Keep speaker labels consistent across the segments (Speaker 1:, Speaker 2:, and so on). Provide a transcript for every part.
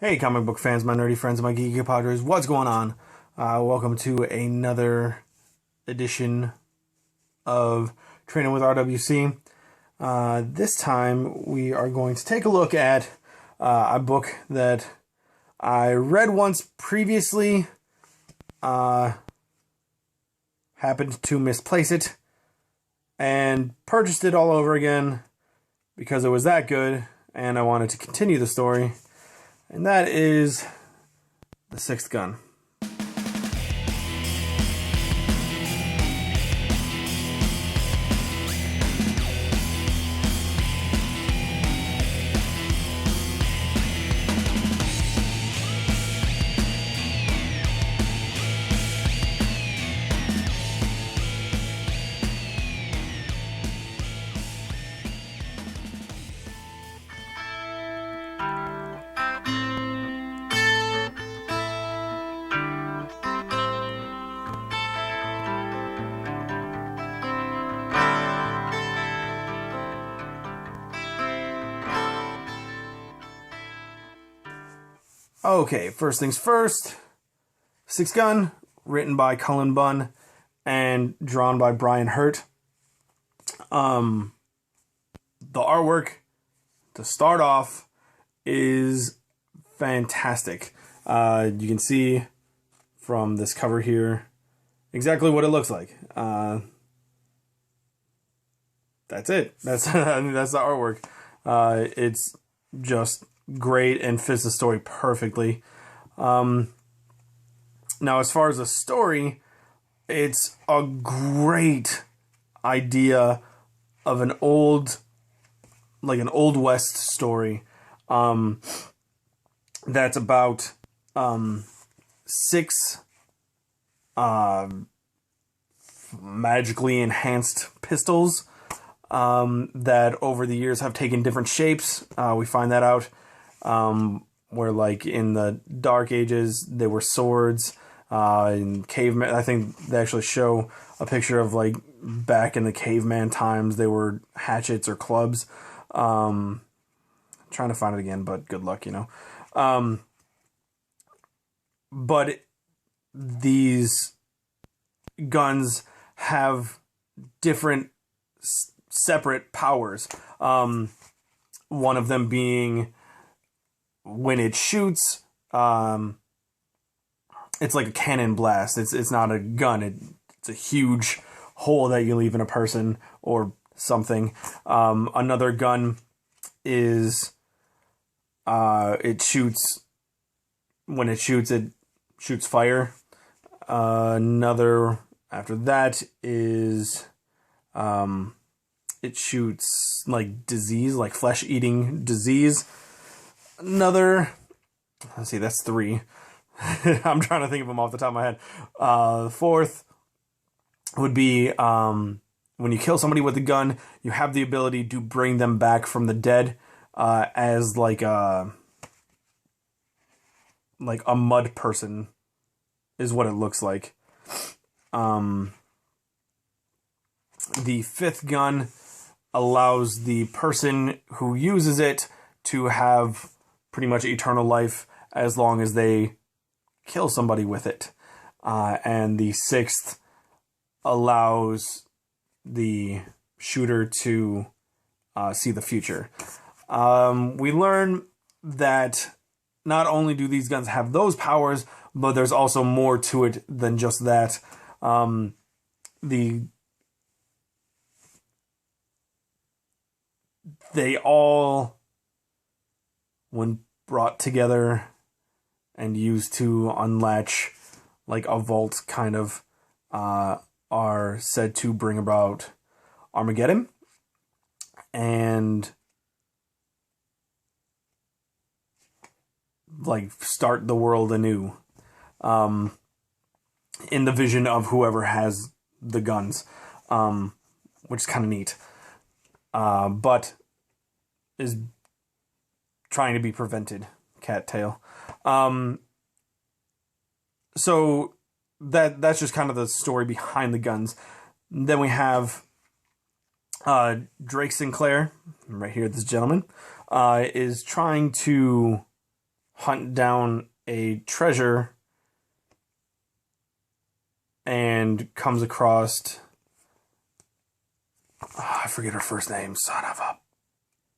Speaker 1: Hey, comic book fans, my nerdy friends, my geeky padres, what's going on? Welcome to another edition of Tradin with RWC. This time we are going to take a look at a book that I read once previously, happened to misplace it, and purchased it all over again because it was that good, and I wanted to continue the story. And that is The Sixth Gun. Okay, first things first. Sixth Gun, written by Cullen Bunn and drawn by Brian Hurt. The artwork, to start off, is fantastic. You can see from this cover here exactly what it looks like. That's it. That's that's the artwork. It's just great and fits the story perfectly. Now, as far as the story, it's a great idea of an old West story. That's about six magically enhanced pistols that over the years have taken different shapes. We find that out. Where, like, in the Dark Ages, they were swords. In caveman, I think they actually show a picture of, like, back in the caveman times, they were hatchets or clubs. Trying to find it again, but good luck, you know. But these guns have different separate powers. One of them being, when it shoots, it's like a cannon blast. It's not a gun. It's a huge hole that you leave in a person or something. Another gun is, it shoots, when it shoots fire. Another after that is, it shoots like disease, like flesh-eating disease. Another, let's see, that's three. I'm trying to think of them off the top of my head. The fourth would be, when you kill somebody with a gun, you have the ability to bring them back from the dead, as like a mud person is what it looks like. The fifth gun allows the person who uses it to have pretty much eternal life as long as they kill somebody with it. And the sixth allows the shooter to see the future. We learn that not only do these guns have those powers, but there's also more to it than just that. They all, when brought together and used to unlatch like a vault kind of, are said to bring about Armageddon and like start the world anew, in the vision of whoever has the guns, which is kind of neat, but is trying to be prevented. Cattail. So that's just kind of the story behind the guns. Then we have Drake Sinclair, right here, this gentleman, is trying to hunt down a treasure and comes across... I forget her first name. Son of a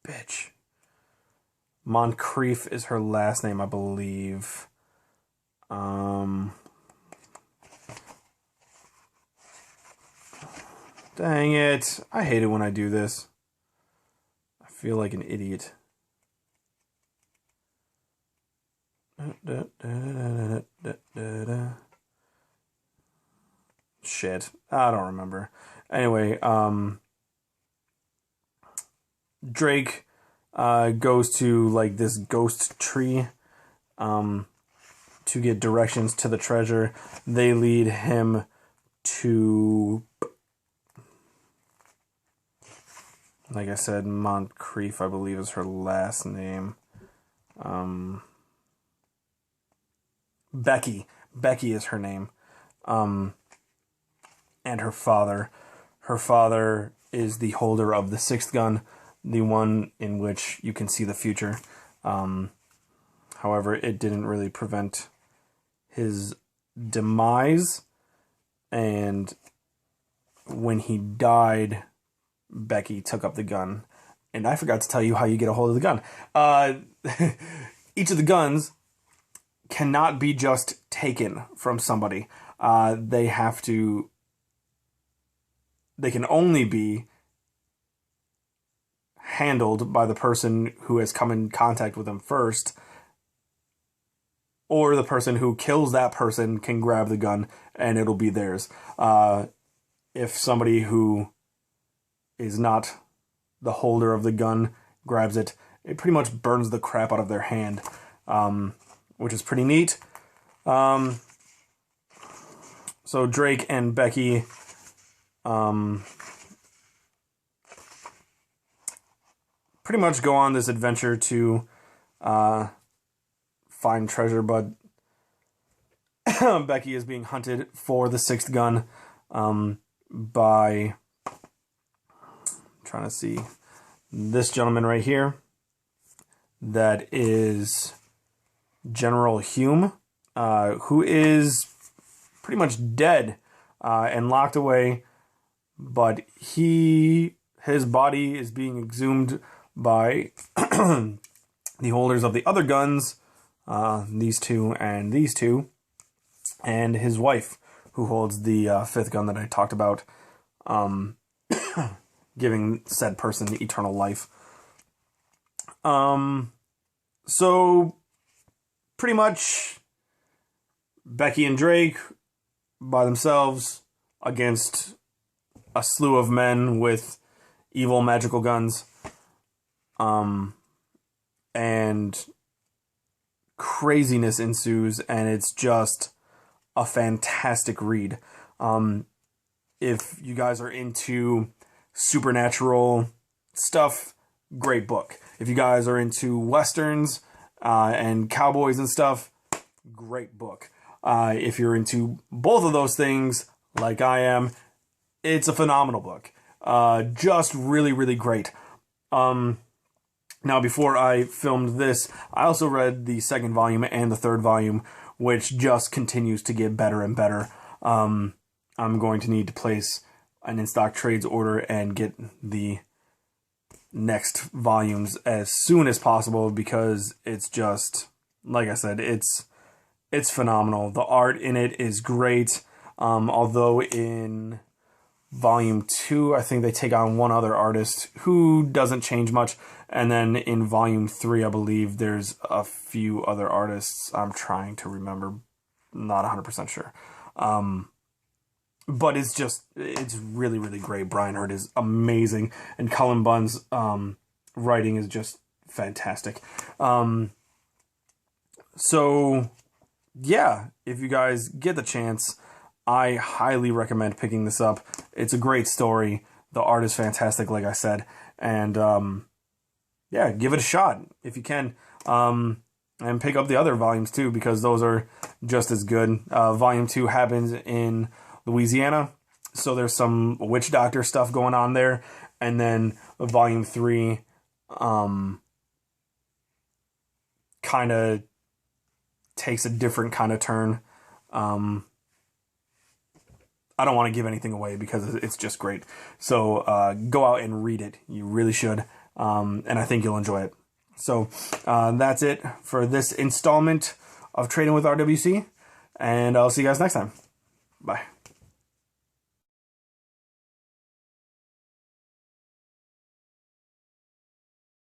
Speaker 1: bitch. Moncrief is her last name, I believe. Dang it. I hate it when I do this. I feel like an idiot. Shit. I don't remember. Anyway, Drake goes to like this ghost tree to get directions to the treasure. They lead him to, like I said, Moncrief, I believe is her last name. Becky. Becky is her name. And her father. Her father is the holder of the sixth gun, the one in which you can see the future. However, it didn't really prevent his demise, and when he died, Becky took up the gun. And I forgot to tell you how you get a hold of the gun. Each of the guns cannot be just taken from somebody. They can only be handled by the person who has come in contact with them first, or the person who kills that person can grab the gun and it'll be theirs. If somebody who is not the holder of the gun grabs it, it pretty much burns the crap out of their hand, which is pretty neat. So Drake and Becky pretty much go on this adventure to find treasure, but Becky is being hunted for the sixth gun by, I'm trying to see, this gentleman right here. That is General Hume, who is pretty much dead and locked away, but his body is being exhumed by the holders of the other guns, these two, and his wife, who holds the fifth gun that I talked about, giving said person eternal life. So pretty much Becky and Drake by themselves against a slew of men with evil magical guns. And craziness ensues, and it's just a fantastic read. If you guys are into supernatural stuff, great book. If you guys are into westerns and cowboys and stuff, great book. If you're into both of those things, like I am, it's a phenomenal book. Just really, really great. Now, before I filmed this, I also read the second volume and the third volume, which just continues to get better and better. I'm going to need to place an in-stock trades order and get the next volumes as soon as possible, because it's just, like I said, it's phenomenal. The art in it is great. Although in volume 2, I think they take on one other artist who doesn't change much. And then in volume 3, I believe there's a few other artists. I'm trying to remember, not 100% sure. But it's really, really great. Brian Hurd is amazing, and Cullen Bunn's writing is just fantastic. So yeah, if you guys get the chance, I highly recommend picking this up. It's a great story. The art is fantastic, like I said, and yeah, give it a shot if you can. And pick up the other volumes too, because those are just as good. Volume 2 happens in Louisiana, so there's some witch doctor stuff going on there. And then volume 3 kind of takes a different kind of turn. I don't want to give anything away because it's just great. So go out and read it. You really should. And I think you'll enjoy it. So that's it for this installment of Trading with RWC. And I'll see you guys next time. Bye.